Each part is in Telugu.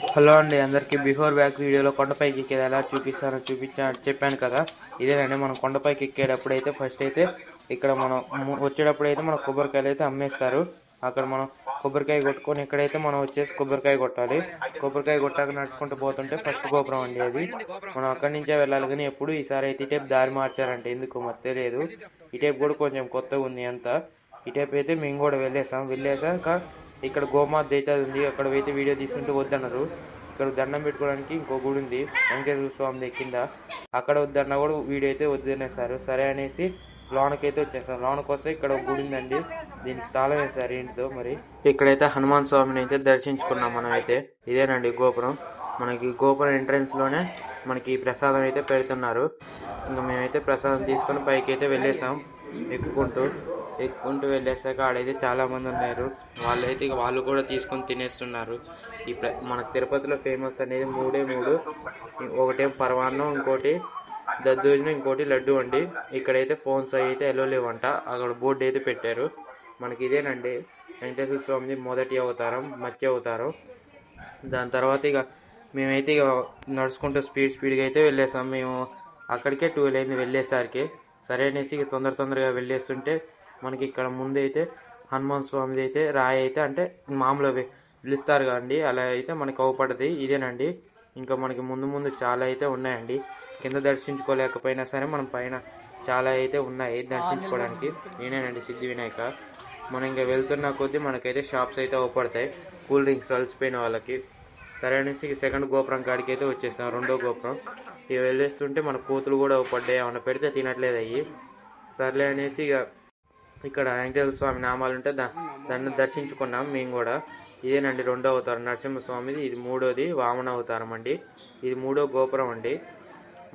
హలో అండి అందరికీ. బిఫోర్ బ్యాక్ వీడియోలో కొండపైకి ఎక్కేది ఎలా చెప్పాను కదా. ఇదేనండి మనం కొండపైకి ఎక్కేటప్పుడు అయితే ఫస్ట్ అయితే ఇక్కడ మనం వచ్చేటప్పుడు అయితే మన కొబ్బరికాయలు అయితే అమ్మేస్తారు. అక్కడ మనం కొబ్బరికాయ కొట్టుకొని ఇక్కడైతే మనం వచ్చేసి కొబ్బరికాయ కొట్టాలి. కొబ్బరికాయ కొట్టాక నడుచుకుంటూ పోతుంటే ఫస్ట్ గోపురం అండి అది. మనం అక్కడి నుంచే వెళ్ళాలి, కానీ ఎప్పుడు ఈసారి అయితే ఇటేపు దారి మార్చారంటే ఎందుకు మరి తెలియదు. ఇటేపు కూడా కొంచెం కొత్తగా ఉంది అంతా. ఇటేపు అయితే మేము కూడా వెళ్ళేసాక ఇక్కడ గోమాత అయితే ఉంది. అక్కడ అయితే వీడియో తీసుకుంటూ వద్దన్నారు. ఇక్కడ దండం పెట్టుకోవడానికి ఇంకో గుడి ఉంది వెంకటేశ్వర స్వామి కింద, అక్కడ వద్దన్నా కూడా వీడియో అయితే వద్దనేసారు. సరే అనేసి లోనకైతే వచ్చేసాం. లోనకి వస్తే ఇక్కడ ఒక గుడి ఉందండి, దీనికి తాళం వేశారు ఏంటిదో మరి. ఇక్కడైతే హనుమాన్ స్వామిని అయితే దర్శించుకున్నాం మనం అయితే. ఇదేనండి గోపురం. మనకి గోపురం ఎంట్రన్స్ లోనే మనకి ప్రసాదం అయితే పెడుతున్నారు. ఇంకా మేమైతే ప్రసాదం తీసుకొని పైకి అయితే వెళ్ళేసాం. ఎక్కుంటూ వెళ్ళేసాక ఆడైతే చాలా మంది ఉన్నారు. వాళ్ళైతే ఇక వాళ్ళు కూడా తీసుకొని తినేస్తున్నారు. మన తిరుపతిలో ఫేమస్ అనేది మూడే మూడు. ఒకటేం పరమాన్నం, ఇంకోటి దద్దోజనం, ఇంకోటి లడ్డు అండి. ఇక్కడైతే ఫోన్స్ అయితే ఎల్లో లేవంట. అక్కడ బోర్డు అయితే పెట్టారు. మనకి ఇదేనండి వెంకటేశ్వర స్వామి మొదటి అవతారం, మత్స్య అవతారం. దాని తర్వాత ఇక మేమైతే ఇక నడుచుకుంటూ స్పీడ్గా అయితే వెళ్ళేసాం. మేము అక్కడికే 12 అయింది వెళ్ళేసరికి. సరే అనేసి ఇక తొందరగా వెళ్ళేస్తుంటే మనకి ఇక్కడ ముందైతే హనుమాన్ స్వామిది అయితే రాయి అయితే అంటే మామూలు పిలుస్తారు కదండి, అలా అయితే మనకి అవపడ్డది. ఇదేనండి. ఇంకా మనకి ముందు చాలా అయితే ఉన్నాయండి. కింద దర్శించుకోలేకపోయినా సరే మనం పైన చాలా అయితే ఉన్నాయి దర్శించుకోవడానికి. నేనేనండి సిద్ధి వినాయక. మనం ఇంకా వెళ్తున్న కొద్దీ మనకైతే షాప్స్ అయితే అవపడతాయి కూల్ డ్రింక్స్ అలసిపోయిన వాళ్ళకి. సరే అనేసి సెకండ్ గోపురం కాడికి అయితే వచ్చేసాం, రెండో గోపురం. ఇక వెళ్ళేస్తుంటే మన కోతులు కూడా అవపడ్డాయి, ఏమన్నా పెడితే తినట్లేదు అయ్యి. సర్లే అనేసి ఇక ఇక్కడ వెంకటేశ్వర స్వామి నామాలు ఉంటే దాన్ని దర్శించుకున్నాం మేము కూడా. ఇదేనండి రెండో అవతారం నరసింహస్వామిది. ఇది మూడోది వామన అవతారం అండి. ఇది మూడో గోపురం అండి.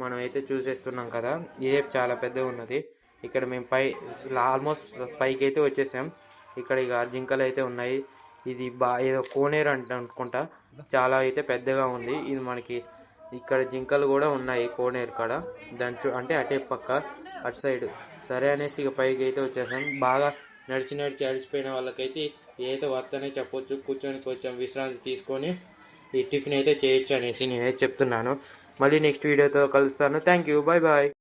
మనం అయితే చూసేస్తున్నాం కదా, ఇదే చాలా పెద్దగా ఉన్నది. ఇక్కడ మేము ఆల్మోస్ట్ పైకి అయితే వచ్చేసాం. ఇక్కడ ఇక జింకలు అయితే ఉన్నాయి. ఇది ఏదో కోనేరు అనుకుంటా, చాలా అయితే పెద్దగా ఉంది. ఇది మనకి ఇక్కడ జింకలు కూడా ఉన్నాయి కోనేరు కాడ. దాని అంటే అటే పక్క అటు సైడ్. సరే అనేసి ఇక పైకి అయితే వచ్చేసాం. బాగా నడిచి అలసిపోయిన వాళ్ళకైతే ఏదైతే వర్తనే చెప్పొచ్చు. కూర్చొని కొంచెం విశ్రాంతి తీసుకొని ఈ టిఫిన్ అయితే చేయొచ్చు అనేసి నేనైతే చెప్తున్నాను. మళ్ళీ నెక్స్ట్ వీడియోతో కలుస్తాను. Thank you, bye bye.